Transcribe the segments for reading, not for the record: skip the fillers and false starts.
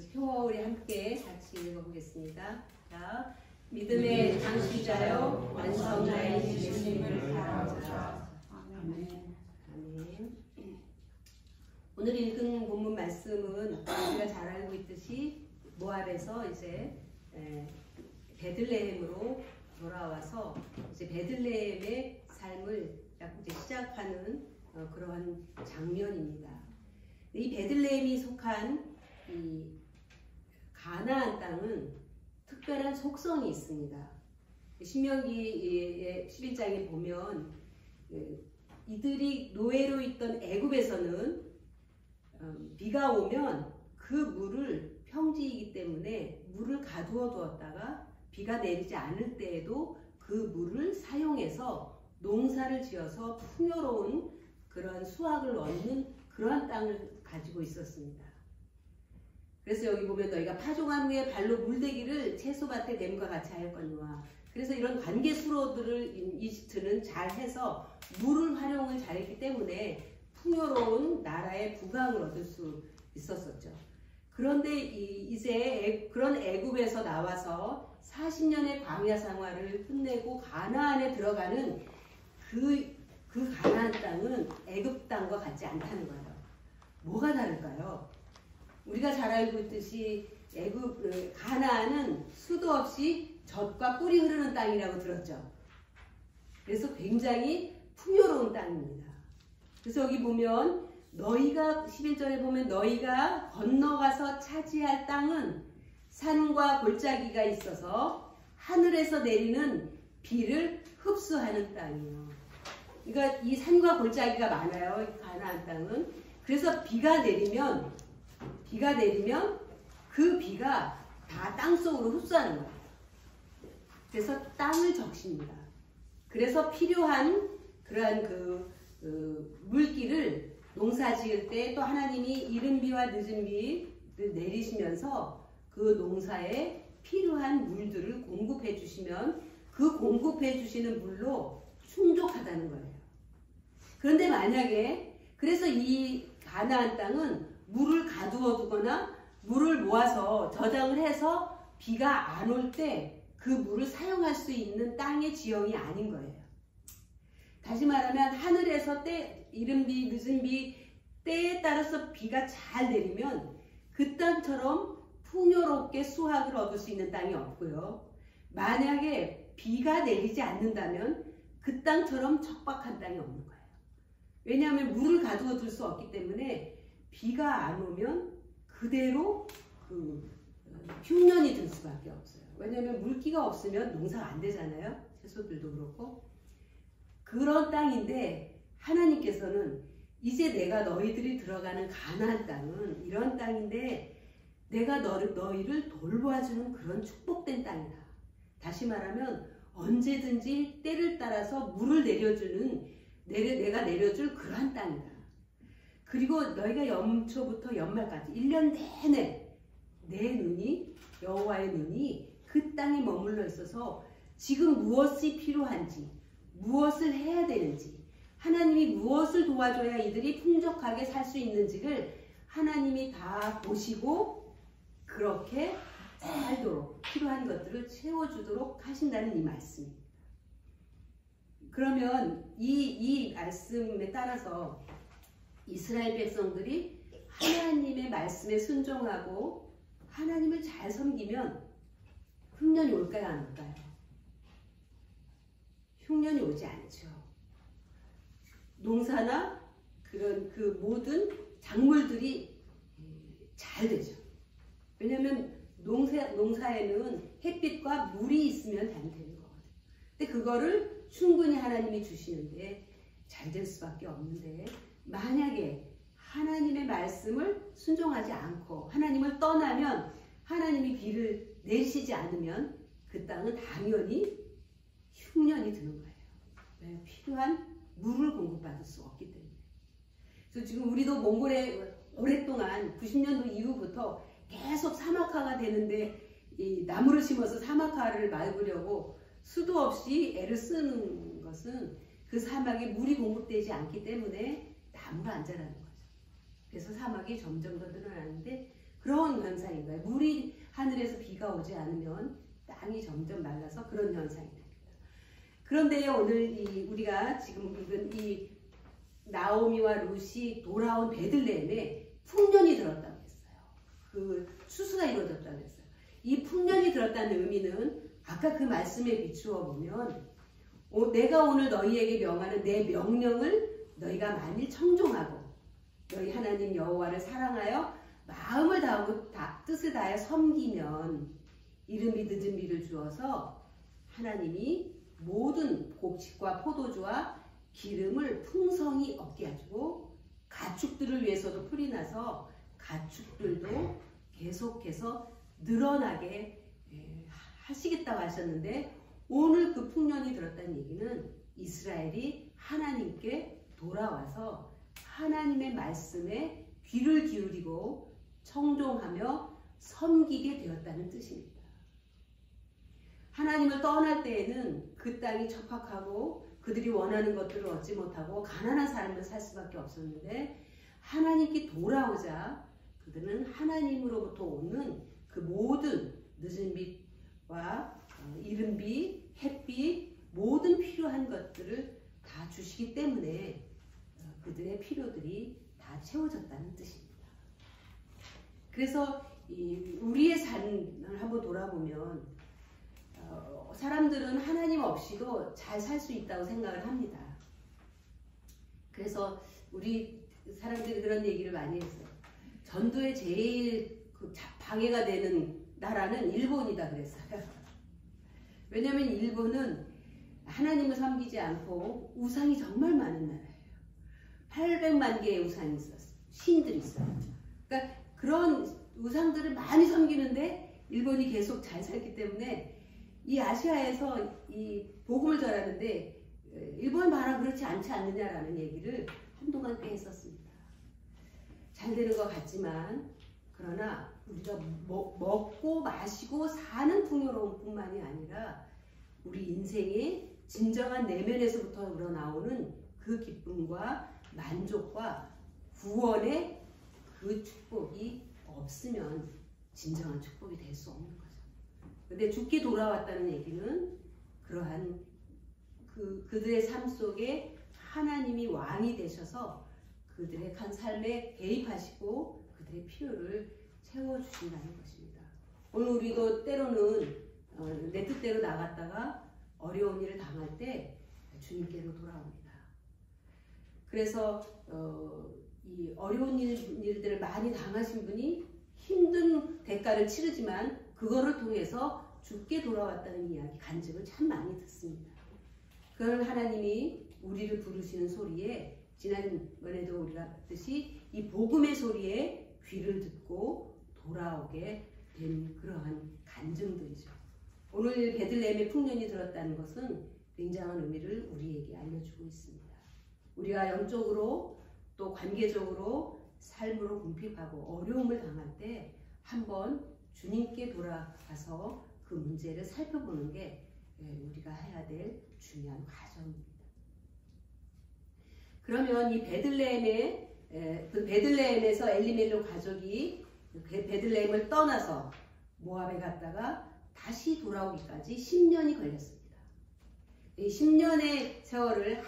표어 우리 함께 같이 읽어보겠습니다. 자, 믿음의 장수자요 완성자인 예수님을 사랑하자. 아멘. 아멘. 오늘 읽은 본문 말씀은 우리가 잘 알고 있듯이 모압에서 이제 베들레헴으로 돌아와서 이제 베들레헴의 삶을 이제 시작하는 그러한 장면입니다. 이 베들레헴이 속한 이 가나안 땅은 특별한 속성이 있습니다. 신명기 11장에 보면 이들이 노예로 있던 애굽에서는 비가 오면 그 물을 평지이기 때문에 물을 가두어 두었다가 비가 내리지 않을 때에도 그 물을 사용해서 농사를 지어서 풍요로운 그런 수확을 얻는 그러한 땅을 가지고 있었습니다. 그래서 여기 보면 너희가 파종한 후에 발로 물대기를 채소밭에 댐과 같이 하였거니와, 그래서 이런 관계수로들을 이집트는 잘 해서 물을 활용을 잘했기 때문에 풍요로운 나라의 부강을 얻을 수 있었었죠. 그런데 이제 그런 애굽에서 나와서 40년의 광야 생활을 끝내고 가나안에 들어가는 그 가나안 땅은 애굽 땅과 같지 않다는 거예요. 뭐가 다를까요? 우리가 잘 알고 있듯이 가나안은 수도 없이 젖과 꿀이 흐르는 땅이라고 들었죠. 그래서 굉장히 풍요로운 땅입니다. 그래서 여기 보면 너희가 11절에 보면 너희가 건너가서 차지할 땅은 산과 골짜기가 있어서 하늘에서 내리는 비를 흡수하는 땅이에요. 그러니까 이 산과 골짜기가 많아요. 이 가나안 땅은. 그래서 비가 내리면 그 비가 다 땅속으로 흡수하는 거예요. 그래서 땅을 적십니다. 그래서 필요한 그러한 물기를 농사 지을 때 또 하나님이 이른 비와 늦은 비를 내리시면서 그 농사에 필요한 물들을 공급해 주시면 그 공급해 주시는 물로 충족하다는 거예요. 그런데 만약에 그래서 이 가나안 땅은 물을 가두어 두거나 물을 모아서 저장을 해서 비가 안 올 때 그 물을 사용할 수 있는 땅의 지형이 아닌 거예요. 다시 말하면 하늘에서 이른 비, 늦은 비, 때에 따라서 비가 잘 내리면 그 땅처럼 풍요롭게 수확을 얻을 수 있는 땅이 없고요. 만약에 비가 내리지 않는다면 그 땅처럼 척박한 땅이 없는 거예요. 왜냐하면 물을 가두어 둘 수 없기 때문에 비가 안 오면 그대로 흉년이 들 수밖에 없어요. 왜냐하면 물기가 없으면 농사가 안 되잖아요. 채소들도 그렇고. 그런 땅인데 하나님께서는 이제 내가 너희들이 들어가는 가나안 땅은 이런 땅인데 내가 너희를 돌보아주는 그런 축복된 땅이다. 다시 말하면 언제든지 때를 따라서 물을 내가 내려줄 그러한 땅이다. 그리고 너희가 연초부터 연말까지 1년 내내 내 눈이, 여호와의 눈이 그 땅에 머물러 있어서 지금 무엇이 필요한지, 무엇을 해야 되는지, 하나님이 무엇을 도와줘야 이들이 풍족하게 살 수 있는지를 하나님이 다 보시고 그렇게 살도록 필요한 것들을 채워주도록 하신다는 이 말씀입니다. 그러면 이 말씀에 따라서 이스라엘 백성들이 하나님의 말씀에 순종하고 하나님을 잘 섬기면 흉년이 올까요, 안 올까요? 흉년이 오지 않죠. 농사나 그런 그 모든 작물들이 잘 되죠. 왜냐하면 농사에는 햇빛과 물이 있으면 잘 되는 거거든요. 근데 그거를 충분히 하나님이 주시는데 잘 될 수밖에 없는데, 만약에 하나님의 말씀을 순종하지 않고 하나님을 떠나면, 하나님이 비를 내리시지 않으면 그 땅은 당연히 흉년이 드는 거예요. 필요한 물을 공급받을 수 없기 때문에. 그래서 지금 우리도 몽골에 오랫동안 90년도 이후부터 계속 사막화가 되는데, 이 나무를 심어서 사막화를 막으려고 수도 없이 애를 쓰는 것은 그 사막에 물이 공급되지 않기 때문에 나무가 안 자라는 거죠. 그래서 사막이 점점 더 늘어나는데, 그런 현상인 거예요. 물이 하늘에서 비가 오지 않으면 땅이 점점 말라서 그런 현상이 됩니다. 그런데 오늘 우리가 지금 읽은 이 나오미와 룻이 돌아온 베들레헴에 풍년이 들었다고 했어요. 그 추수가 이루어졌다고 했어요. 이 풍년이 들었다는 의미는 아까 그 말씀에 비추어 보면 내가 오늘 너희에게 명하는 내 명령을 너희가 만일 청종하고 너희 하나님 여호와를 사랑하여 마음을 다하고 뜻을 다하여 섬기면 이름이 늦은 비를 주어서 하나님이 모든 곡식과 포도주와 기름을 풍성히 얻게 해주고 가축들을 위해서도 풀이 나서 가축들도 계속해서 늘어나게 하시겠다고 하셨는데 오늘 그 풍년이 들었다는 얘기는 이스라엘이 하나님께 돌아와서 하나님의 말씀에 귀를 기울이고 청종하며 섬기게 되었다는 뜻입니다. 하나님을 떠날 때에는 그 땅이 척박하고 그들이 원하는 것들을 얻지 못하고 가난한 삶을 살 수밖에 없었는데 하나님께 돌아오자 그들은 하나님으로부터 오는 그 모든 늦은 빛과 이른 빛, 햇빛 모든 필요한 것들을 다 주시기 때문에 그들의 필요들이 다 채워졌다는 뜻입니다. 그래서 우리의 삶을 한번 돌아보면 사람들은 하나님 없이도 잘 살 수 있다고 생각을 합니다. 그래서 우리 사람들이 그런 얘기를 많이 했어요. 전도에 제일 방해가 되는 나라는 일본이다 그랬어요. 왜냐하면 일본은 하나님을 섬기지 않고 우상이 정말 많은 나라예요. 800만 개의 우상이 있었어요. 신들이 있어요. 그러니까 그런 우상들을 많이 섬기는데 일본이 계속 잘 살기 때문에 이 아시아에서 이 복음을 전하는데 일본 봐라 그렇지 않지 않느냐라는 얘기를 한동안 꽤 했었습니다. 잘 되는 것 같지만 그러나 우리가 먹고 마시고 사는 풍요로움뿐만이 아니라 우리 인생의 진정한 내면에서부터 우러나오는 그 기쁨과 만족과 구원의 그 축복이 없으면 진정한 축복이 될 수 없는 거죠. 근데 죽게 돌아왔다는 얘기는 그러한 그들의 삶 속에 하나님이 왕이 되셔서 그들의 한 삶에 개입하시고 그들의 필요를 채워주신다는 것입니다. 오늘 우리도 때로는 내 뜻대로 나갔다가 어려운 일을 당할 때 주님께로 돌아옵니다. 그래서 이 어려운 일들을 많이 당하신 분이 힘든 대가를 치르지만 그거를 통해서 죽게 돌아왔다는 이야기, 간증을 참 많이 듣습니다. 그걸 하나님이 우리를 부르시는 소리에 지난번에도 우리가 봤듯이 이 복음의 소리에 귀를 듣고 돌아오게 된 그러한 간증들이죠. 오늘 베들레헴의 풍년이 들었다는 것은 굉장한 의미를 우리에게 알려주고 있습니다. 우리가 영적으로 또 관계적으로 삶으로 궁핍하고 어려움을 당할 때 한번 주님께 돌아가서 그 문제를 살펴보는 게 우리가 해야 될 중요한 과정입니다. 그러면 이 베들레헴에서 엘리멜렉 가족이 베들레헴을 떠나서 모압에 갔다가 다시 돌아오기까지 10년이 걸렸습니다. 이 10년의 세월을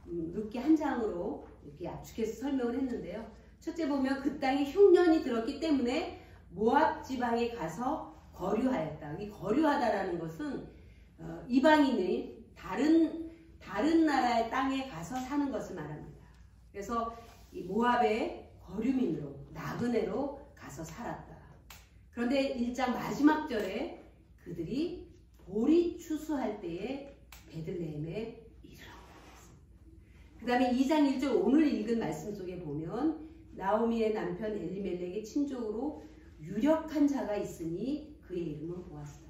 룻기 한 장으로 이렇게 압축해서 설명을 했는데요. 첫째 보면 그 땅에 흉년이 들었기 때문에 모압 지방에 가서 거류하였다. 이 거류하다라는 것은 이방인이 다른 나라의 땅에 가서 사는 것을 말합니다. 그래서 이 모압의 거류민으로 나그네로 가서 살았다. 그런데 1장 마지막 절에 그들이 보리 추수할 때에 베들레헴에 이르렀다고 했습니다. 그 다음에 2장 1절 오늘 읽은 말씀 속에 보면 나오미의 남편 엘리멜렉의 친족으로 유력한 자가 있으니 그의 이름은 보아스다.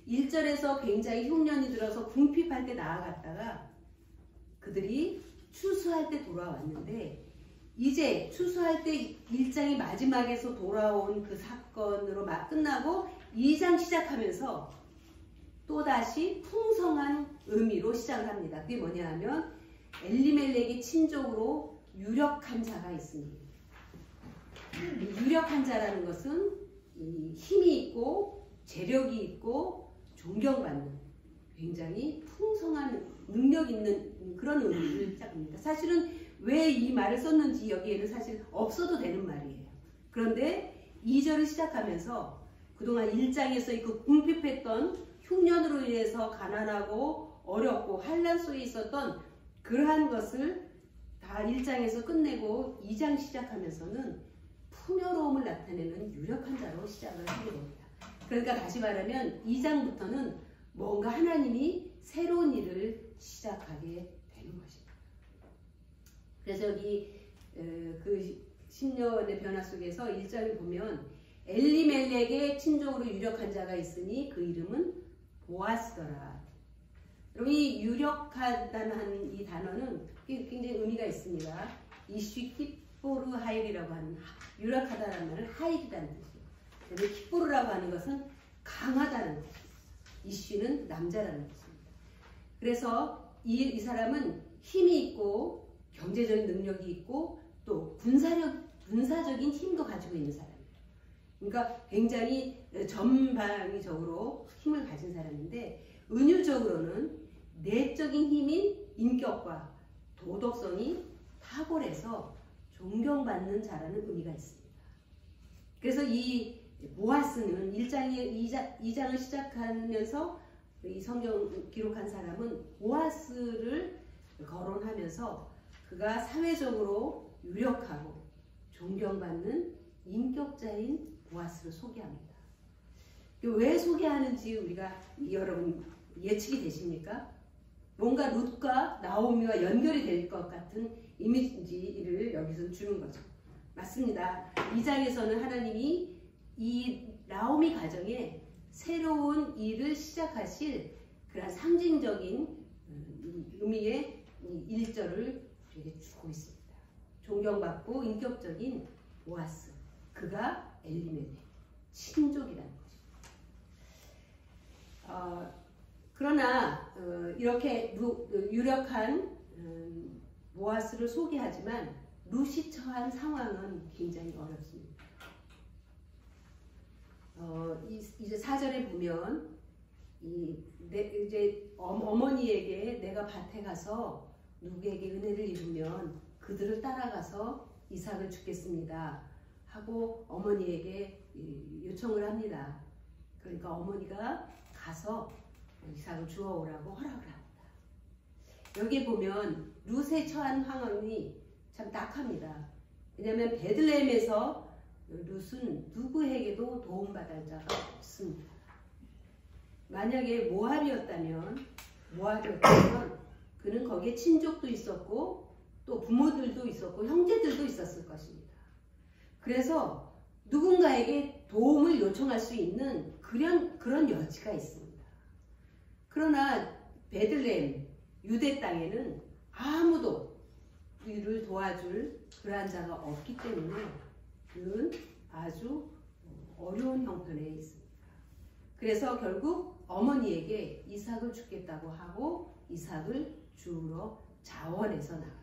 1절에서 굉장히 흉년이 들어서 궁핍할 때 나아갔다가 그들이 추수할 때 돌아왔는데 이제 추수할 때 1장이 마지막에서 돌아온 그 사건으로 막 끝나고 2장 시작하면서 또다시 풍성한 의미로 시작을 합니다. 그게 뭐냐 하면 엘리멜렉의 친족으로 유력한 자가 있으니 유력한 자라는 것은 힘이 있고 재력이 있고 존경받는 굉장히 풍성한 능력 있는 그런 의미를 짝입니다. 사실은 왜 이 말을 썼는지 여기에는 사실 없어도 되는 말이에요. 그런데 2절을 시작하면서 그동안 1장에서 그 궁핍했던 흉년으로 인해서 가난하고 어렵고 환난 속에 있었던 그러한 것을 다 1장에서 끝내고 2장 시작하면서는 풍요로움을 나타내는 유력한 자로 시작을 하게 됩니다. 그러니까 다시 말하면 2장부터는 뭔가 하나님이 새로운 일을 시작하게 되는 것입니다. 그래서 여기 그 10년의 변화 속에서 1장을 보면 엘리멜렉의 친족으로 유력한 자가 있으니 그 이름은 보아스더라. 여러분 이 유력하다는 이 단어는 굉장히 의미가 있습니다. 이슈 킵보르 하일이라고 하는 유력하다는 말은 하일이라는 뜻이에요. 그리고 킵보르라고 하는 것은 강하다는 뜻이에요. 이슈는 남자라는 뜻입니다. 그래서 이 사람은 힘이 있고 경제적인 능력이 있고 또 군사적인 힘도 가지고 있는 사람이에요. 그러니까 굉장히 전방위적으로 힘을 가진 사람인데 은유적으로는 내적인 힘인 인격과 도덕성이 탁월해서 존경받는 자라는 의미가 있습니다. 그래서 이 보아스는 2장을 시작하면서 이 성경 기록한 사람은 보아스를 거론하면서 그가 사회적으로 유력하고 존경받는 인격자인 보아스를 소개합니다. 왜 소개하는지 우리가 여러분 예측이 되십니까? 뭔가 룻과 나오미와 연결이 될 것 같은 이미지를 여기서 주는 거죠. 맞습니다. 2장에서는 하나님이 이 나오미 가정에 새로운 일을 시작하실 그런 상징적인 의미의 일절을 우리에게 주고 있습니다. 존경받고 인격적인 보아스, 그가 엘리멜렉 친족이라는 것입니다. 그러나 이렇게 유력한 보아스를 소개하지만 룻이 처한 상황은 굉장히 어렵습니다. 이제 4절에 보면 이제 어머니에게 내가 밭에 가서 누구에게 은혜를 입으면 그들을 따라가서 이삭을 주겠습니다 하고 어머니에게 요청을 합니다. 그러니까 어머니가 가서 이삭을 주워오라고 허락을 합니다. 여기 보면 룻에 처한 상황이 참 딱합니다. 왜냐하면 베들레헴에서 룻은 누구에게도 도움받을 자가 없습니다. 만약에 모압이었다면 그는 거기에 친족도 있었고 또 부모들도 있었고 형제들도 있었을 것입니다. 그래서 누군가에게 도움을 요청할 수 있는 그런 여지가 있습니다. 그러나 베들레헴 유대 땅에는 아무도 그를 도와줄 그러한 자가 없기 때문에 그는 아주 어려운 형편에 있습니다. 그래서 결국 어머니에게 이삭을 주겠다고 하고 이삭을 주우러 자원해서 나갑니다.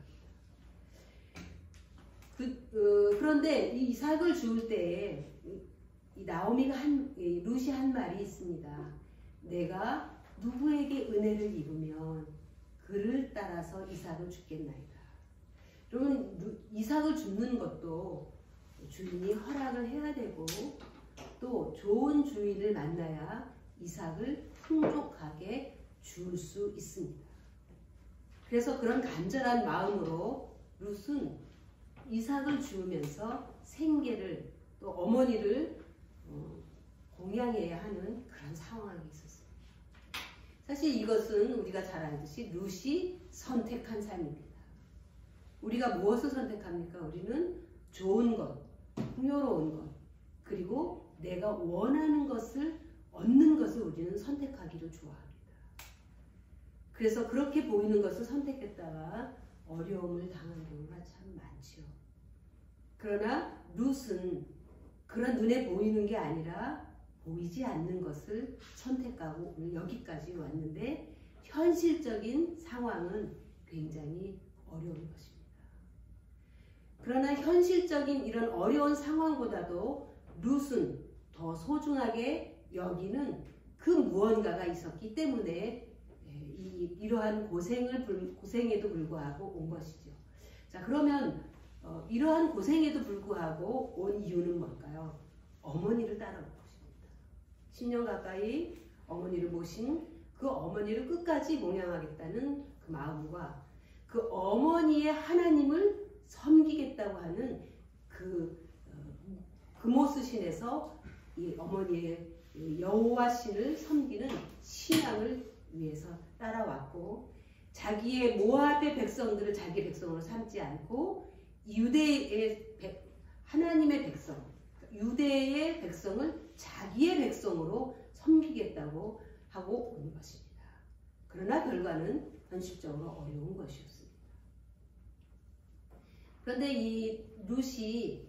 그런데 이 이삭을 주울 때에 이 나오미가 룻이 한 말이 있습니다. 내가 누구에게 은혜를 입으면 그를 따라서 이삭을 주겠나이다. 여러분 이삭을 줍는 것도 주인이 허락을 해야 되고 또 좋은 주인을 만나야 이삭을 풍족하게 줄 수 있습니다. 그래서 그런 간절한 마음으로 룻은 이삭을 주우면서 생계를 또 어머니를 공양해야 하는 그런 상황이 있었습니다. 사실 이것은 우리가 잘 알듯이 룻이 선택한 삶입니다. 우리가 무엇을 선택합니까? 우리는 좋은 것, 풍요로운 것, 그리고 내가 원하는 것을 얻는 것을 우리는 선택하기를 좋아합니다. 그래서 그렇게 보이는 것을 선택했다가 어려움을 당한 경우가 참 많지요. 그러나 룻은 그런 눈에 보이는 게 아니라 보이지 않는 것을 선택하고 오늘 여기까지 왔는데 현실적인 상황은 굉장히 어려운 것입니다. 그러나 현실적인 이런 어려운 상황보다도 룻은 더 소중하게 여기는 그 무언가가 있었기 때문에 이러한 고생에도 불구하고 온 것이죠. 자, 그러면 이러한 고생에도 불구하고 온 이유는 뭘까요? 어머니를 따라온 것입니다. 10년 가까이 어머니를 모신 그 어머니를 끝까지 목양하겠다는 그 마음과 그 어머니의 하나님을 섬기겠다고 하는 그 금오스 신에서 이 어머니의 여호와 신을 섬기는 신앙을 위해서 따라왔고, 자기의 모압의 백성들을 자기 백성으로 삼지 않고 유대의 하나님의 백성, 유대의 백성을 자기의 백성으로 섬기겠다고 하고 온 것입니다. 그러나 결과는 현실적으로 어려운 것이었습니다. 그런데 이 룻이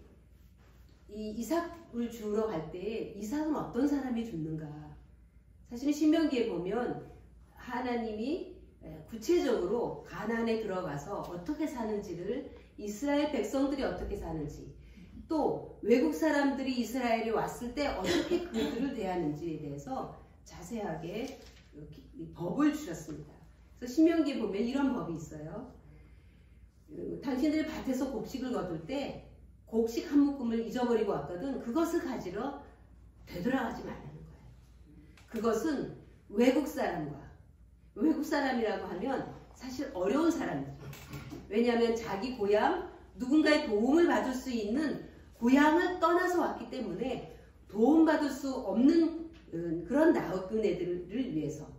이 이삭을 주우러 갈 때 이삭은 어떤 사람이 죽는가? 사실 신명기에 보면 하나님이 구체적으로 가나안에 들어가서 어떻게 사는지를, 이스라엘 백성들이 어떻게 사는지, 또 외국 사람들이 이스라엘에 왔을 때 어떻게 그들을 대하는지에 대해서 자세하게 법을 주셨습니다. 그래서 신명기에 보면 이런 법이 있어요. 당신들이 밭에서 곡식을 거둘 때 곡식 한 묶음을 잊어버리고 왔거든 그것을 가지러 되돌아가지 말라는 거예요. 그것은 외국 사람이라고 하면 사실 어려운 사람이죠. 왜냐하면 자기 고향, 누군가의 도움을 받을 수 있는 고향을 떠나서 왔기 때문에 도움받을 수 없는 그런 나그네들을 위해서,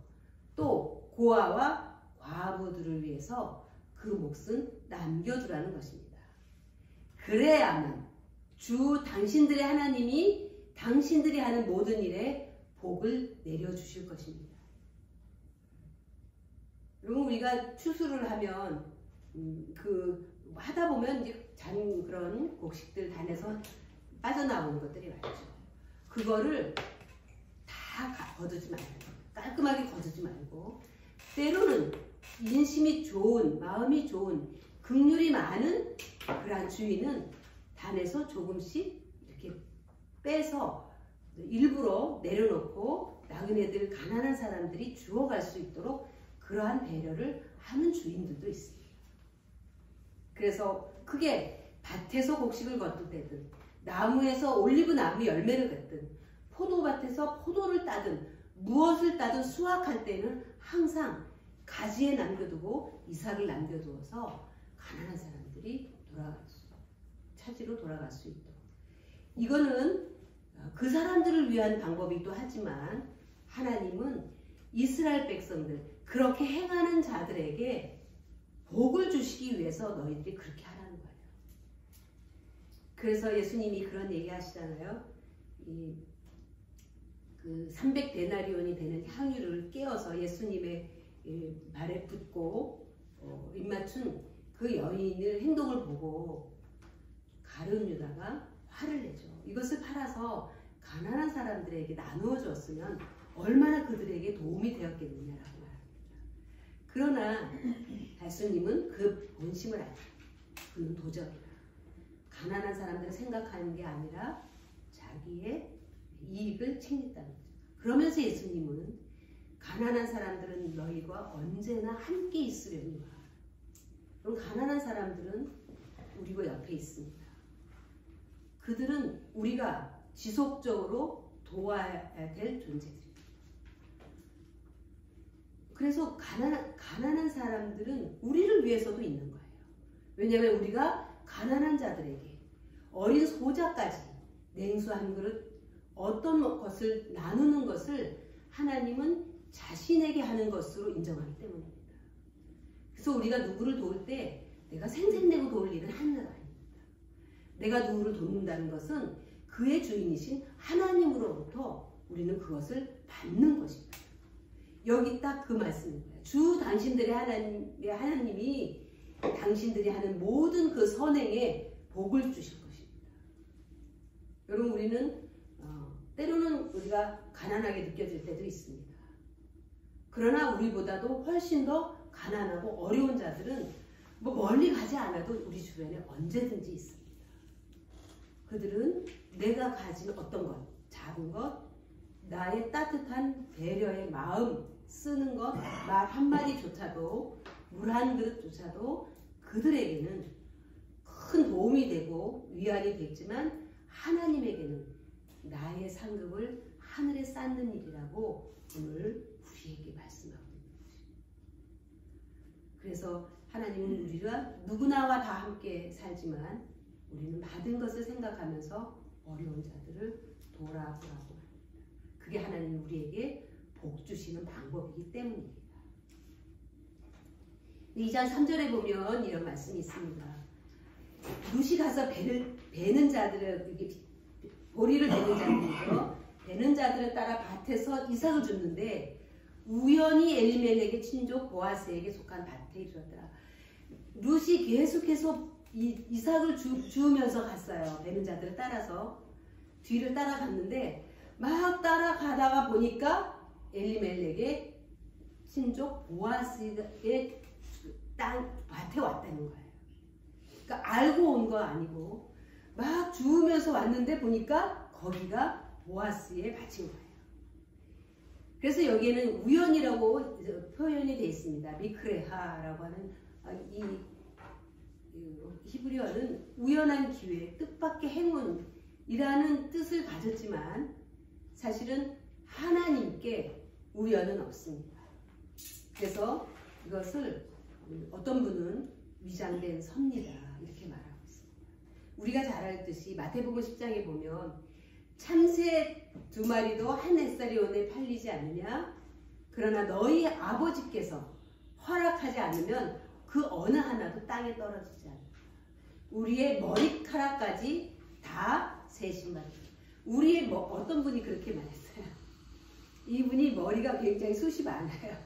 또 고아와 과부들을 위해서 그 몫은 남겨두라는 것입니다. 그래야만 주 당신들의 하나님이 당신들이 하는 모든 일에 복을 내려주실 것입니다. 여러분, 우리가 추수를 하면 하다 보면 이제 그런 곡식들 단에서 빠져나오는 것들이 많죠. 그거를 다 거두지 말고, 깔끔하게 거두지 말고, 때로는 인심이 좋은, 마음이 좋은, 긍휼이 많은 그러한 주인은 단에서 조금씩 이렇게 빼서 일부러 내려놓고 나그네들, 가난한 사람들이 주워갈 수 있도록 그러한 배려를 하는 주인들도 있습니다. 그래서 그게 밭에서 곡식을 거둘 때든, 나무에서 올리브 나무 열매를 맺든, 포도밭에서 포도를 따든, 무엇을 따든 수확할 때는 항상 가지에 남겨두고 이삭을 남겨두어서 가난한 사람들이 찾으러 돌아갈 수 있도록. 이거는 그 사람들을 위한 방법이기도 하지만 하나님은 이스라엘 백성들, 그렇게 행하는 자들에게 복을 주시기 위해서 너희들이 그렇게 하라는 거예요. 그래서 예수님이 그런 얘기 하시잖아요. 그 300데나리온이 되는 향유를 깨어서 예수님의 발에 붓고 입맞춘 그 여인의 행동을 보고 가룟 유다가 화를 내죠. 이것을 팔아서 가난한 사람들에게 나누어 줬으면 얼마나 그들에게 도움이 되었겠느냐라고 말합니다. 그러나 예수님은 그 본심을 알죠. 그는 도적이다. 가난한 사람들을 생각하는 게 아니라 자기의 이익을 챙긴다는 거죠. 그러면서 예수님은 가난한 사람들은 너희가 언제나 함께 있으려니와. 그럼 가난한 사람들은 우리가 옆에 있습니다. 그들은 우리가 지속적으로 도와야 될 존재들입니다. 그래서 가난한 사람들은 우리를 위해서도 있는 거예요. 왜냐하면 우리가 가난한 자들에게 어린 소자까지 냉수 한 그릇 어떤 것을 나누는 것을 하나님은 자신에게 하는 것으로 인정하기 때문입니다. 그래서 우리가 누구를 도울 때 내가 생색내고 도울 일은 하는 것 아닙니다. 내가 누구를 돕는다는 것은 그의 주인이신 하나님으로부터 우리는 그것을 받는 것입니다. 여기 딱 그 말씀입니다. 주 당신들의 하나님이 당신들이 하는 모든 그 선행에 복을 주실 것입니다. 여러분, 우리는 때로는 우리가 가난하게 느껴질 때도 있습니다. 그러나 우리보다도 훨씬 더 가난하고 어려운 자들은 뭐 멀리 가지 않아도 우리 주변에 언제든지 있습니다. 그들은 내가 가진 어떤 것, 작은 것, 나의 따뜻한 배려의 마음 쓰는 것, 말 한마디조차도, 물 한 그릇조차도 그들에게는 큰 도움이 되고 위안이 되지만 하나님에게는 나의 상급을 하늘에 쌓는 일이라고 오늘 우리에게 말씀하고 있는 것입니다. 그래서 하나님은 우리가 누구나와 다 함께 살지만 우리는 받은 것을 생각하면서 어려운 자들을 돌아보라고 합니다. 그게 하나님 우리에게 복 주시는 방법이기 때문입니다. 2장 3절에 보면 이런 말씀이 있습니다. 룻이 가서 베는 자들을, 보리를 베는 자들이죠. 베는 자들을 따라 밭에서 이삭을 줬는데 우연히 엘리멜렉의 친족 보아스에게 속한 밭에 이르렀더라. 룻이 계속해서 이삭을 주우면서 갔어요. 베는 자들을 따라서 뒤를 따라갔는데 막 따라가다가 보니까 엘리멜렉의 친족 보아스의 땅 밭에 왔다는 거예요. 그러니까 알고 온 거 아니고 막 주우면서 왔는데 보니까 거기가 보아스의 밭인 거예요. 그래서 여기에는 우연이라고 표현이 되어 있습니다. 미크레하라고 하는 이 히브리어는 우연한 기회, 뜻밖의 행운이라는 뜻을 가졌지만 사실은 하나님께 우연은 없습니다. 그래서 이것을 어떤 분은 위장된 섭리다 이렇게 말하고 있습니다. 우리가 잘 알듯이 마태복음 10장에 보면 참새 2마리도 한 햇살이 오내 팔리지 않느냐? 그러나 너희 아버지께서 허락하지 않으면 그 어느 하나도 땅에 떨어지지 않는다. 우리의 머리카락까지 다 세신다. 우리의 어떤 분이 그렇게 말했어요. 이분이 머리가 굉장히 숱이 많아요.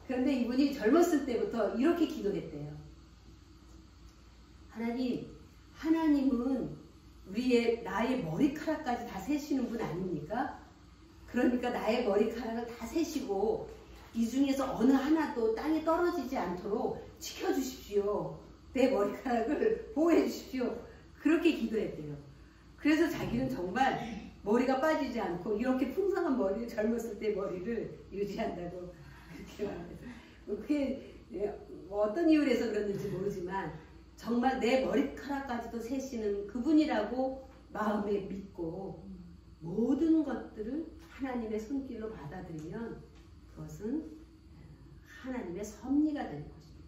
그런데 이분이 젊었을 때부터 이렇게 기도했대요. 하나님은 나의 머리카락까지 다 세시는 분 아닙니까? 그러니까 나의 머리카락을 다 세시고 이 중에서 어느 하나도 땅에 떨어지지 않도록 지켜주십시오. 내 머리카락을 보호해 주십시오. 그렇게 기도했대요. 그래서 자기는 정말 머리가 빠지지 않고 이렇게 풍성한 머리를, 젊었을 때 머리를 유지한다고 그렇게 말합니다. 그게 어떤 이유로 해서 그랬는지 모르지만 정말 내 머리카락까지도 세시는 그분이라고 마음에 믿고 모든 것들을 하나님의 손길로 받아들이면 그것은 하나님의 섭리가 되는 것입니다.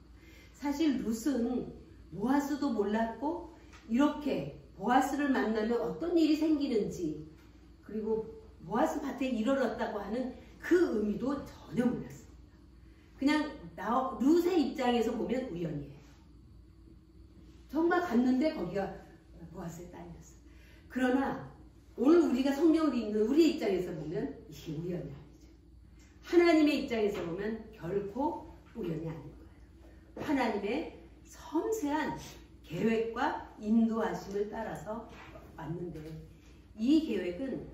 사실 룻은 보아스도 몰랐고 이렇게 보아스를 만나면 어떤 일이 생기는지 그리고 보아스 밭에 이르렀다고 하는 그 의미도 전혀 몰랐습니다. 그냥 룻의 입장에서 보면 우연이에요. 정말 갔는데 거기가 보아스의 땅이었어요. 그러나 오늘 우리가 성경을 읽는 우리의 입장에서 보면 이게 우연이 아니죠. 하나님의 입장에서 보면 결코 우연이 아닌 거예요. 하나님의 섬세한 계획과 인도하심을 따라서 왔는데 이 계획은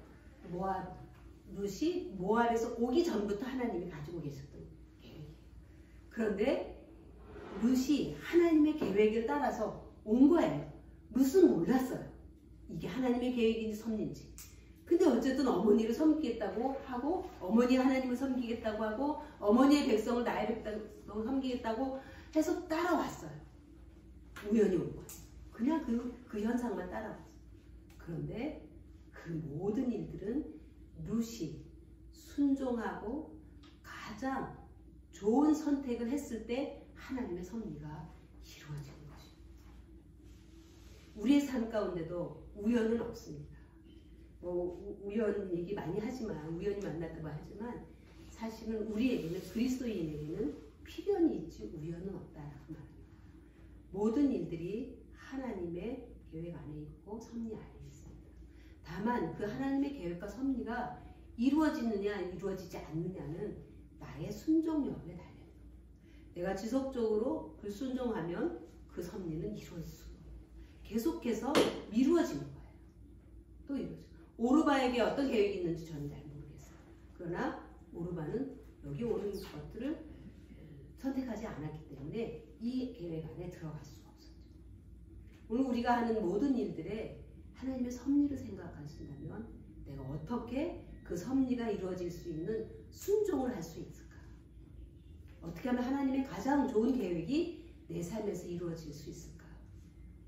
룻이 모압에서 오기 전부터 하나님이 가지고 계셨던 계획이에요. 그런데 룻이 하나님의 계획을 따라서 온 거예요. 룻은 몰랐어요. 이게 하나님의 계획인지 섭리인지. 근데 어쨌든 어머니를 섬기겠다고 하고 어머니 하나님을 섬기겠다고 하고 어머니의 백성을 나의 백성을 섬기겠다고 해서 따라왔어요. 우연히 온 거예요. 그냥 그 현상만 따라왔어요. 그런데 그 모든 일들은 룻이 순종하고 가장 좋은 선택을 했을 때 하나님의 섭리가 이루어지는 것입니다. 우리의 삶 가운데도 우연은 없습니다. 우연 얘기 많이 하지만 우연히 만났다고 하지만 사실은 우리에게는 그리스도인에게는 필연이 있지 우연은 없다라고 말합니다. 모든 일들이 하나님의 계획 안에 있고 섭리 안에 있습니다. 다만 그 하나님의 계획과 섭리가 이루어지느냐 이루어지지 않느냐는 나의 순종 여부에 달려요. 내가 지속적으로 불순종하면 그 섭리는 이루어질 수가 없어요. 계속해서 미루어지는 거예요. 또 이루어져요. 오르바에게 어떤 계획이 있는지 저는 잘 모르겠어요. 그러나 오르바는 여기 오는 것들을 선택하지 않았기 때문에 이 계획 안에 들어갈 수가 없었죠. 오늘 우리가 하는 모든 일들에 하나님의 섭리를 생각하신다면 내가 어떻게 그 섭리가 이루어질 수 있는 순종을 할 수 있을까? 어떻게 하면 하나님의 가장 좋은 계획이 내 삶에서 이루어질 수 있을까?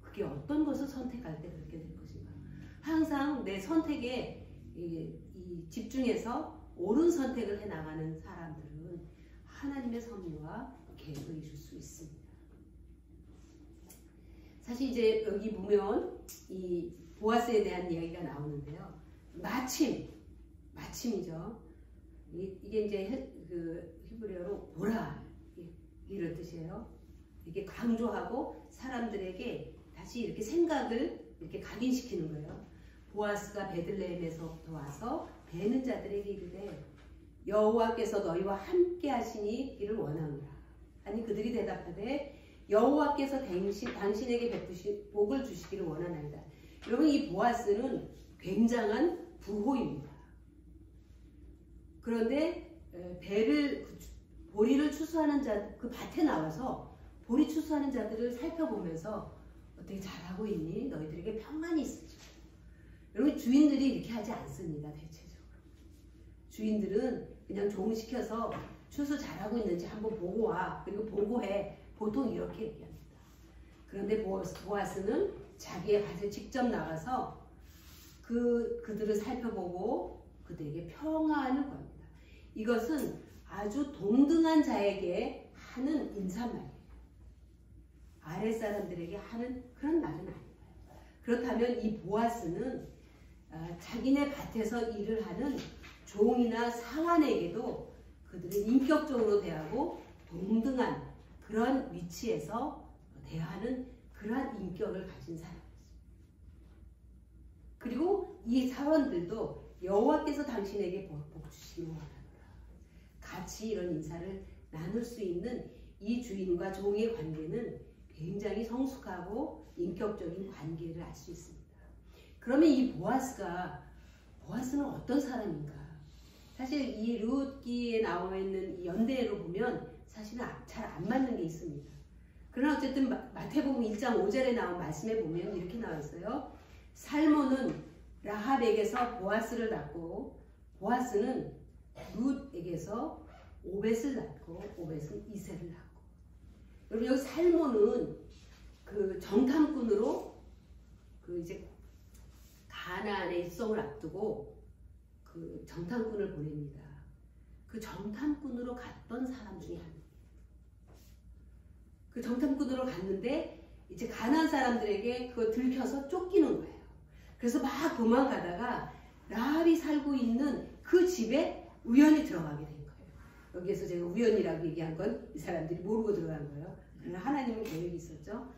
그게 어떤 것을 선택할 때 그렇게 될 것인가? 항상 내 선택에 집중해서 옳은 선택을 해나가는 사람들은 하나님의 섭리와 계획을 이룰 수 있습니다. 사실 이제 여기 보면 이 보아스에 대한 이야기가 나오는데요. 마침이죠. 이게 이제 그 히브리어로 보라 이런 뜻이에요. 이게 강조하고 사람들에게 다시 이렇게 생각을 이렇게 각인시키는 거예요. 보아스가 베들레헴에서부터 와서 베는 자들에게 이르되 여호와께서 너희와 함께 하시니를 원하노라. 아니 그들이 대답하되 여호와께서 당신에게 베푸신 복을 주시기를 원하나이다. 여러분 이 보아스는 굉장한 부호입니다. 그런데 보리를 추수하는 자 그 밭에 나와서 보리 추수하는 자들을 살펴보면서 어떻게 잘하고 있니? 너희들에게 평안이 있을지. 여러분 주인들이 이렇게 하지 않습니다. 대체적으로 주인들은 그냥 종시켜서 추수 잘하고 있는지 한번 보고 와. 그리고 보고해. 보통 이렇게 얘기합니다. 그런데 보아스는 자기의 밭에 직접 나가서 그들을 살펴보고 그들에게 평안을 구합니다. 이것은 아주 동등한 자에게 하는 인사말이에요. 아랫사람들에게 하는 그런 말은 아니에요. 그렇다면 이 보아스는 자기네 밭에서 일을 하는 종이나 사환에게도 그들을 인격적으로 대하고 동등한 그런 위치에서 대하는 그러한 인격을 가진 사람이었습니다. 그리고 이 사원들도 여호와께서 당신에게 복 주시기 원하노라. 같이 이런 인사를 나눌 수 있는 이 주인과 종의 관계는 굉장히 성숙하고 인격적인 관계를 알 수 있습니다. 그러면 이 보아스는 어떤 사람인가? 사실 이 룻기에 나와 있는 이 연대로 보면 사실은 잘 안 맞는 게 있습니다. 그러나 어쨌든 마태복음 1장 5절에 나온 말씀에 보면 이렇게 나와 있어요. 살몬은 라합에게서 보아스를 낳고 보아스는 룻에게서 오벳을 낳고 오벳은 이새를 낳고. 여러분 여기 살몬은 그 정탐꾼으로 그 이제 가나안의 입성을 앞두고 그 정탐꾼을 보냅니다. 그 정탐꾼으로 갔던 사람 중에 한 명이에요. 그 정탐꾼으로 갔는데 이제 가나안 사람들에게 그거 들켜서 쫓기는 거예요. 그래서 막 도망가다가 라합이 살고 있는 그 집에 우연히 들어가게 된 거예요. 여기에서 제가 우연이라고 얘기한 건 이 사람들이 모르고 들어간 거예요. 그러나 하나님은 계획이 있었죠.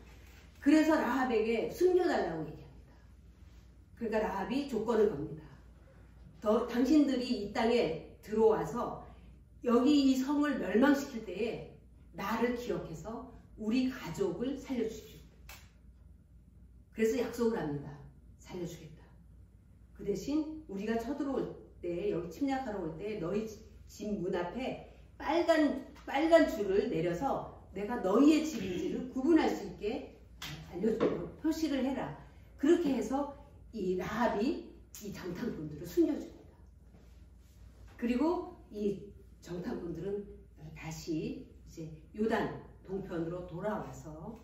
그래서 라합에게 숨겨달라고 얘기합니다. 그러니까 라합이 조건을 겁니다. 당신들이 이 땅에 들어와서 여기 이 성을 멸망시킬 때에 나를 기억해서 우리 가족을 살려주십시오. 그래서 약속을 합니다. 살려주겠다. 그 대신 우리가 쳐들어올 때 여기 침략하러 올 때 너희 집 문 앞에 빨간 줄을 내려서 내가 너희의 집인지를 구분할 수 있게 알려주고 표시를 해라. 그렇게 해서 이 라합이 이 정탐꾼들을 숨겨줍니다. 그리고 이 정탐꾼들은 다시 이제 요단 동편으로 돌아와서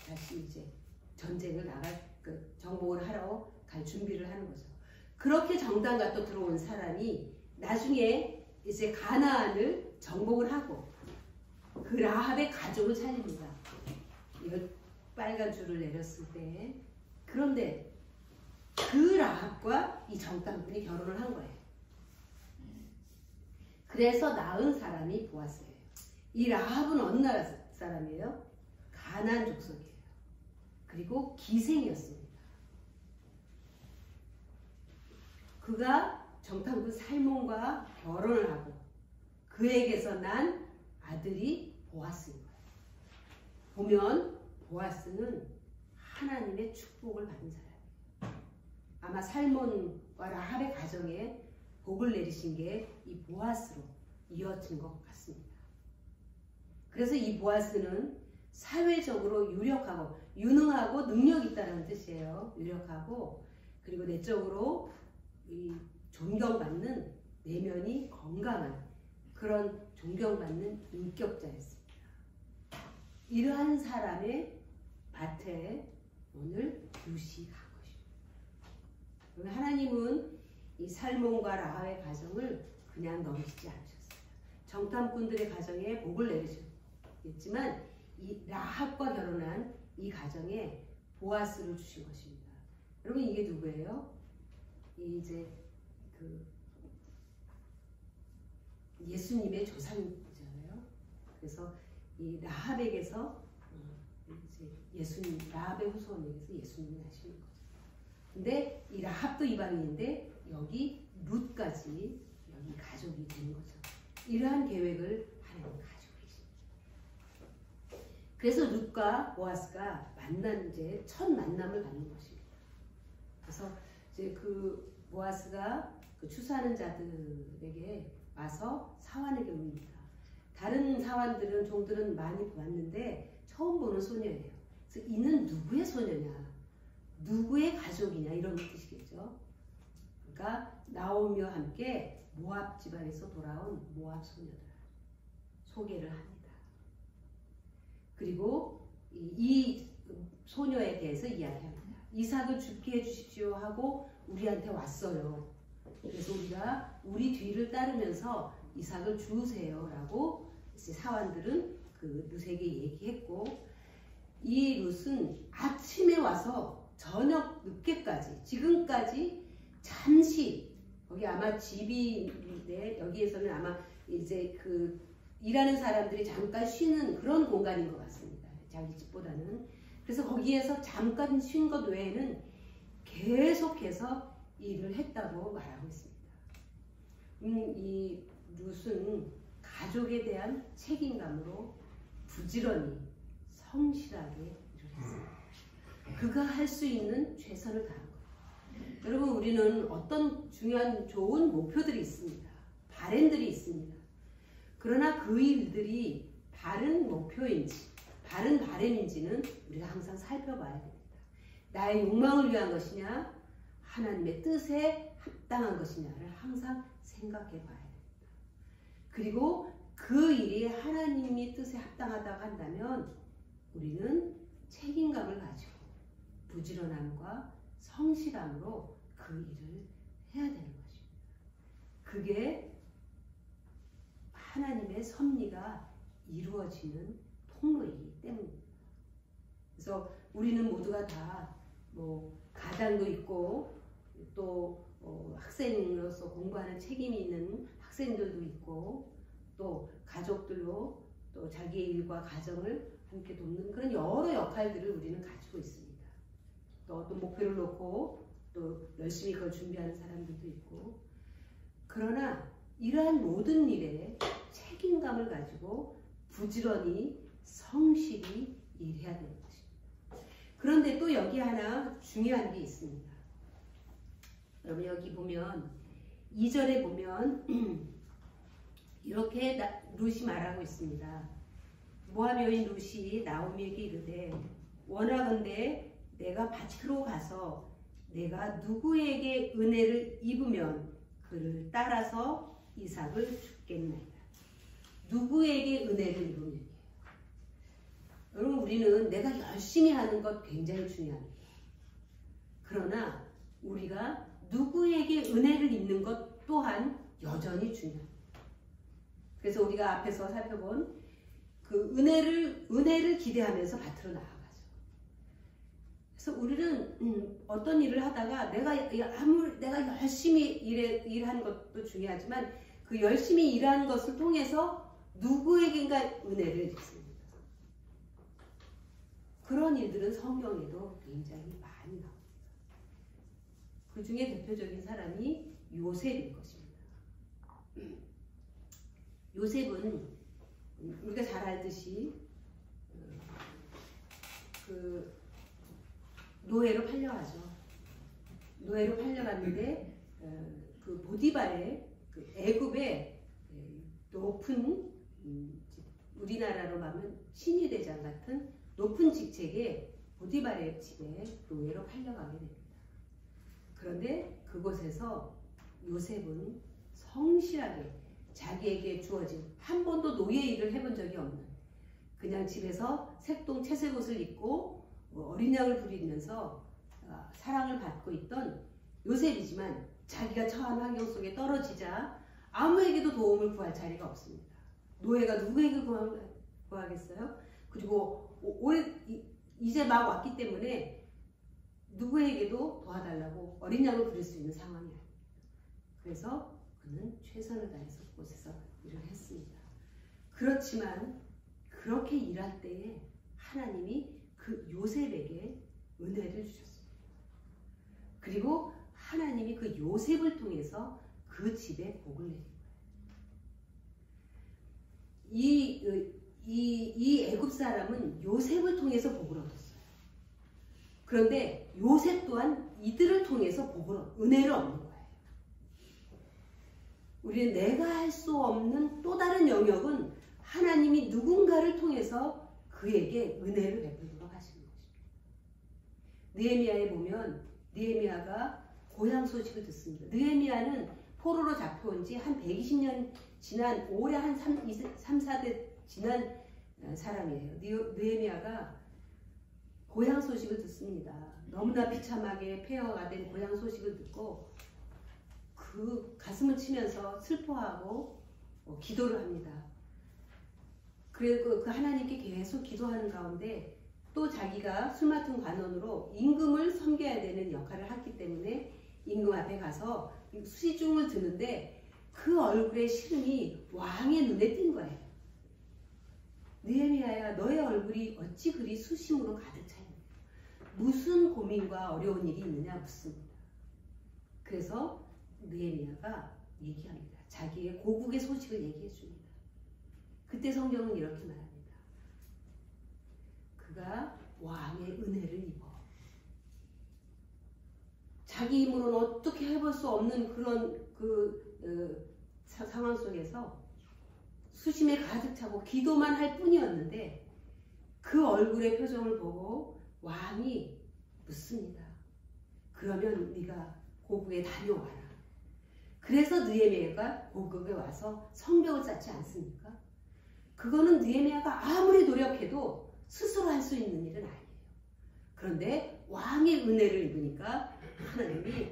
다시 이제 전쟁을 정복을 하러 갈 준비를 하는 거죠. 그렇게 정탐가 또 들어온 사람이 나중에 이제 가나안을 정복을 하고 그 라합의 가족을 살립니다. 이걸 빨간 줄을 내렸을 때. 그런데 그 라합과 이 정탐꾼이 결혼을 한 거예요. 그래서 낳은 사람이 보아스예요. 이 라합은 어느 나라 사람이에요? 가나안 족속이에요. 그리고 기생이었습니다. 그가 정탐꾼 살몬과 결혼을 하고 그에게서 난 아들이 보아스인 거예요. 보면 보아스는 하나님의 축복을 받은 사람이에요. 아마 살몬과 라합의 가정에 복을 내리신 게 이 보아스로 이어진 것 같습니다. 그래서 이 보아스는 사회적으로 유력하고 유능하고 능력 있다는 뜻이에요. 유력하고 그리고 내적으로 이 존경받는 내면이 건강한 그런 존경받는 인격자였습니다. 이러한 사람의 밭에 오늘 룻이 간 것입니다. 하나님은 이 살몬과 라합의 가정을 그냥 넘기지 않으셨어요. 정탐꾼들의 가정에 복을 내리셨겠지만 이 라합과 결혼한 이 가정에 보아스를 주신 것입니다. 여러분 이게 누구예요? 이제 그 예수님의 조상이잖아요. 그래서 이 라합에게서 이제 예수님 라합의 후손에게서 예수님이 나시는 거죠. 근데 이 라합도 이방인인데 여기 룻까지 여기 가족이 되는 거죠. 이러한 계획을 하나님 가지고 계십니다. 그래서 룻과 보아스가 만난 이제 첫 만남을 갖는 것입니다. 그래서 이제 그 보아스가 그 추수하는 자들에게 와서 사환에게 옵니다. 다른 사환들은 종들은 많이 보았는데 처음 보는 소녀예요. 그래서 이는 누구의 소녀냐, 누구의 가족이냐 이런 뜻이겠죠. 그러니까 나오미와 함께 모압 집안에서 돌아온 모압 소녀들 소개를 합니다. 그리고 이 소녀에 대해서 이야기합니다. 이삭을 죽게 해주십시오 하고 우리한테 왔어요. 그래서 우리가 우리 뒤를 따르면서 이삭을 주우세요 라고 사환들은 그 룻에게 얘기했고, 이 룻은 아침에 와서 저녁 늦게까지 지금까지 잠시 거기 아마 집인데 여기에서는 아마 이제 그 일하는 사람들이 잠깐 쉬는 그런 공간인 것 같습니다. 자기 집보다는. 그래서 거기에서 잠깐 쉰 것 외에는 계속해서 일을 했다고 말하고 있습니다. 이 룻은 가족에 대한 책임감으로 부지런히 성실하게 일을 했습니다. 그가 할 수 있는 최선을 다한 거예요. 여러분 우리는 어떤 중요한 좋은 목표들이 있습니다. 바램들이 있습니다. 그러나 그 일들이 바른 목표인지 바른 바램인지는 우리가 항상 살펴봐야 됩니다. 나의 욕망을 위한 것이냐 하나님의 뜻에 합당한 것이냐를 항상 생각해 봐야 됩니다. 그리고 그 일이 하나님의 뜻에 합당하다고 한다면 우리는 책임감을 가지고 부지런함과 성실함으로 그 일을 해야 되는 것입니다. 그게 하나님의 섭리가 이루어지는 통로이기 때문입니다. 그래서 우리는 모두가 다 뭐 가장도 있고 또 학생으로서 공부하는 책임이 있는 학생들도 있고 또 가족들로 또 자기의 일과 가정을 함께 돕는 그런 여러 역할들을 우리는 가지고 있습니다. 또 어떤 목표를 놓고 또 열심히 그걸 준비하는 사람들도 있고, 그러나 이러한 모든 일에 책임감을 가지고 부지런히 성실히 일해야 되는 것입니다. 그런데 또 여기 하나 중요한 게 있습니다. 여러분 여기 보면 2절에 보면 이렇게 룻이 말하고 있습니다. 모압 여인 룻이 나오미에게 이르되 원하건대 내가 밭으로 가서 내가 누구에게 은혜를 입으면 그를 따라서 이삭을 죽겠나이다. 누구에게 은혜를 입으면. 여러분 우리는 내가 열심히 하는 것 굉장히 중요합니다. 그러나 우리가 누구에게 은혜를 입는 것 또한 여전히 중요합니다. 그래서 우리가 앞에서 살펴본 그 은혜를 기대하면서 밭으로 나아가죠. 그래서 우리는 어떤 일을 하다가 내가 열심히 일한 것도 중요하지만 그 열심히 일한 것을 통해서 누구에게인가 은혜를 입습니다. 그런 일들은 성경에도 굉장히 많이 나옵니다. 그 중에 대표적인 사람이 요셉인 것입니다. 요셉은 우리가 잘 알듯이 그 노예로 팔려가죠. 노예로 팔려갔는데 그 보디발의 그 애굽의 높은 우리나라로 가면 신위대장 같은 높은 직책의 보디발의 집에 노예로 팔려가게 됩니다. 그런데 그곳에서 요셉은 성실하게 자기에게 주어진, 한 번도 노예 일을 해본 적이 없는, 그냥 집에서 색동 채색 옷을 입고 어린 양을 부리면서 사랑을 받고 있던 요셉이지만 자기가 처한 환경 속에 떨어지자 아무에게도 도움을 구할 자리가 없습니다. 노예가 누구에게 구하겠어요? 그리고 이제 막 왔기 때문에 누구에게도 도와달라고 어린 양을 부릴 수 있는 상황이 아닙니다. 그래서 그는 최선을 다해서 그곳에서 일을 했습니다. 그렇지만 그렇게 일할 때에 하나님이 그 요셉에게 은혜를 주셨습니다. 그리고 하나님이 그 요셉을 통해서 그 집에 복을 내린 거예요. 이 애굽 사람은 요셉을 통해서 복을 얻었어요. 그런데 요셉 또한 이들을 통해서 은혜를 얻는 거예요. 우리는 내가 할 수 없는 또 다른 영역은 하나님이 누군가를 통해서 그에게 은혜를 베풀도록 하시는 것입니다. 느헤미야에 보면 느헤미야가 고향 소식을 듣습니다. 느헤미야는 포로로 잡혀온 지 한 120년 지난, 올해 한 3, 4대 지난 사람이에요. 느헤미야가 고향 소식을 듣습니다. 너무나 비참하게 폐허가 된 고향 소식을 듣고 그 가슴을 치면서 슬퍼하고 기도를 합니다. 그리고 그 하나님께 계속 기도하는 가운데 또 자기가 술 맡은 관원으로 임금을 섬겨야 되는 역할을 했기 때문에 임금 앞에 가서 수시중을 드는데 그 얼굴에 시름이 왕의 눈에 띈 거예요. 느헤미야야, 너의 얼굴이 어찌 그리 수심으로 가득 차 있느냐, 무슨 고민과 어려운 일이 있느냐 묻습니다. 그래서 느헤미야가 얘기합니다. 자기의 고국의 소식을 얘기해 줍니다. 그때 성경은 이렇게 말합니다. 그가 왕의 은혜를 입어. 자기 힘으로는 어떻게 해볼 수 없는 그런 상황 속에서 수심에 가득 차고 기도만 할 뿐이었는데 그 얼굴의 표정을 보고 왕이 묻습니다. 그러면 네가 고국에 다녀와라. 그래서 느헤미야가 고국에 와서 성벽을 쌓지 않습니까? 그거는 느헤미야가 아무리 노력해도 스스로 할 수 있는 일은 아니에요. 그런데 왕의 은혜를 입으니까 하나님이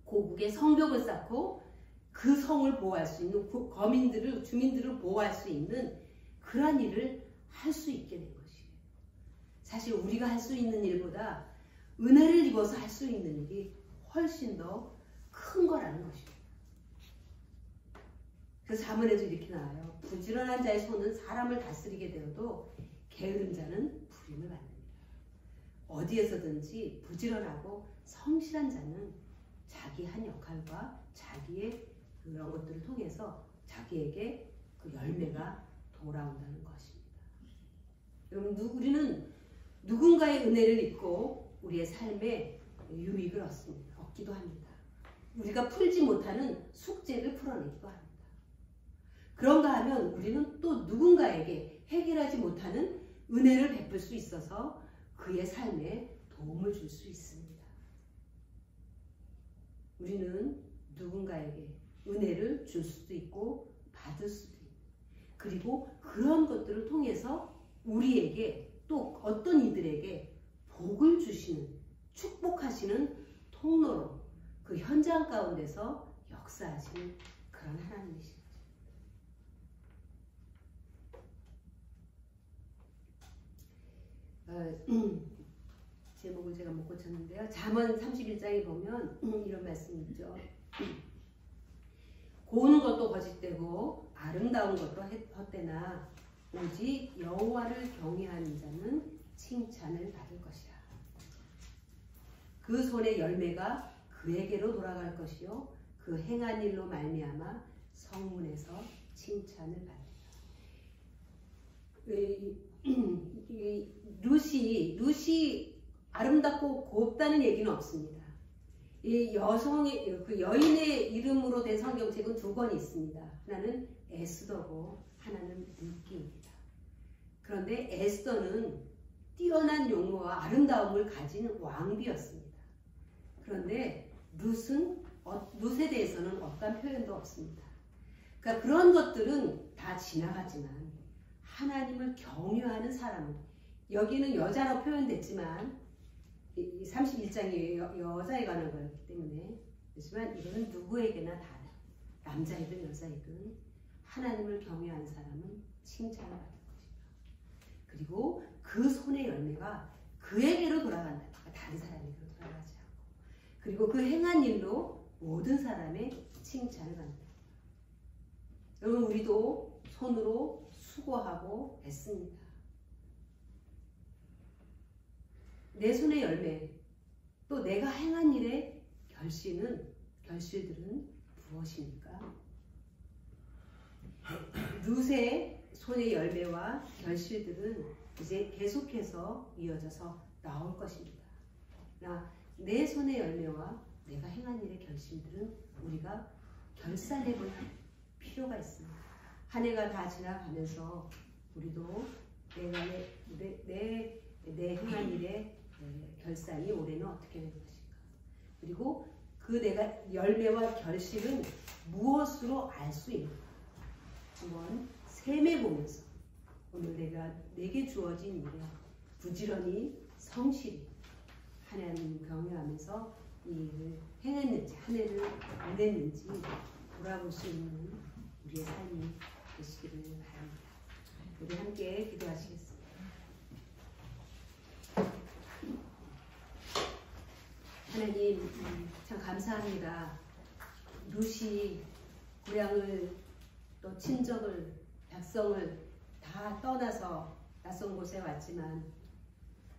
고국에 성벽을 쌓고 그 성을 보호할 수 있는, 거민들을, 주민들을 보호할 수 있는 그러한 일을 할 수 있게 된 것이에요. 사실 우리가 할 수 있는 일보다 은혜를 입어서 할 수 있는 일이 훨씬 더 큰 거라는 것입니다. 그 자문에도 이렇게 나와요. 부지런한 자의 손은 사람을 다스리게 되어도 게으른 자는 부림을 받습니다. 어디에서든지 부지런하고 성실한 자는 자기 한 역할과 자기의 그런 것들을 통해서 자기에게 그 열매가 돌아온다는 것입니다. 여러분, 우리는 누군가의 은혜를 입고 우리의 삶에 유익을 얻기도 합니다. 우리가 풀지 못하는 숙제를 풀어내기도 합니다. 그런가 하면 우리는 또 누군가에게 해결하지 못하는 은혜를 베풀 수 있어서 그의 삶에 도움을 줄 수 있습니다. 우리는 누군가에게 은혜를 줄 수도 있고 받을 수도 있고, 그리고 그런 것들을 통해서 우리에게 또 어떤 이들에게 복을 주시는, 축복하시는 통로로 그 현장 가운데서 역사하시는 그런 하나님이십니다. 제목을 제가 못 고쳤는데요. 잠언 31장에 보면 이런 말씀이 있죠. 고운 것도 거짓되고 아름다운 것도 헛되나 오직 여호와를 경외하는 자는 칭찬을 받을 것이라. 그 손의 열매가 그에게로 돌아갈 것이요 그 행한 일로 말미암아 성문에서 칭찬을 받으리라. 룻이 아름답고 곱다는 얘기는 없습니다. 이 여인의 이름으로 된 성경책은 두 권 있습니다. 하나는 에스더고 하나는 룻기. 그런데 에스더는 뛰어난 용모와 아름다움을 가진 왕비였습니다. 그런데 룻에 대해서는 어떤 표현도 없습니다. 그러니까 그런 것들은 다 지나가지만 하나님을 경유하는 사람은, 여기는 여자로 표현됐지만 31장이 여자에 관한 거였기 때문에, 그렇지만 이거는 누구에게나 다, 남자이든 여자이든 하나님을 경외하는 사람은 칭찬을 받을 것이다. 그리고 그 손의 열매가 그에게로 돌아간다. 다른 사람에게로 돌아가지 않고. 그리고 그 행한 일로 모든 사람의 칭찬을 받는다. 여러분, 우리도 손으로 수고하고 애씁니다. 내 손의 열매, 또 내가 행한 일의 결실들은 무엇입니까? 룻의 손의 열매와 결실들은 이제 계속해서 이어져서 나올 것입니다. 내 손의 열매와 내가 행한 일의 결실들은 우리가 결산해 볼 필요가 있습니다. 한 해가 다 지나가면서 우리도 내 행한 일의 결산이 올해는 어떻게 될 것인가. 그리고 그 내가 열매와 결실은 무엇으로 알 수 있는가. 한번 셈해 보면서 오늘 내게 주어진 일에 부지런히 성실히 하나님 경외하면서 이 일을 행했는지, 한 해를 보냈는지 돌아볼 수 있는 우리의 삶이 되시기를 바랍니다. 우리 함께 기도하시겠습니다. 하나님, 참 감사합니다. 룻이 고향을, 또 친척을, 백성을 다 떠나서 낯선 곳에 왔지만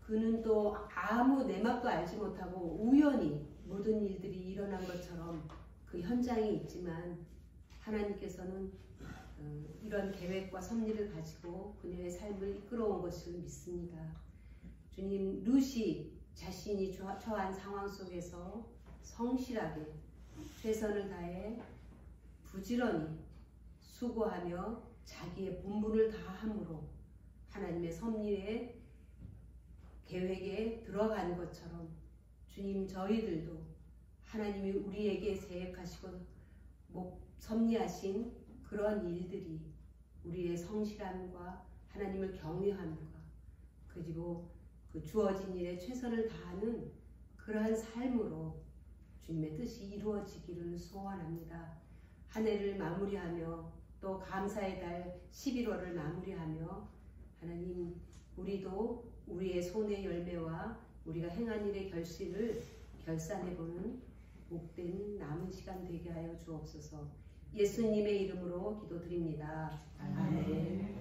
그는 또 아무 내막도 알지 못하고 우연히 모든 일들이 일어난 것처럼 그 현장에 있지만 하나님께서는 이런 계획과 섭리를 가지고 그녀의 삶을 이끌어온 것을 믿습니다. 주님, 룻이 자신이 처한 상황 속에서 성실하게 최선을 다해 부지런히 수고하며 자기의 본분을 다함으로 하나님의 섭리의 계획에 들어가는 것처럼 주님, 저희들도 하나님이 우리에게 계획하시고 섭리하신 그런 일들이 우리의 성실함과 하나님을 경외함과 그리고 그 주어진 일에 최선을 다하는 그러한 삶으로 주님의 뜻이 이루어지기를 소원합니다. 한 해를 마무리하며 또 감사의 달 11월을 마무리하며 하나님, 우리도 우리의 손의 열매와 우리가 행한 일의 결실을 결산해보는 복된 남은 시간 되게 하여 주옵소서. 예수님의 이름으로 기도드립니다. 아멘.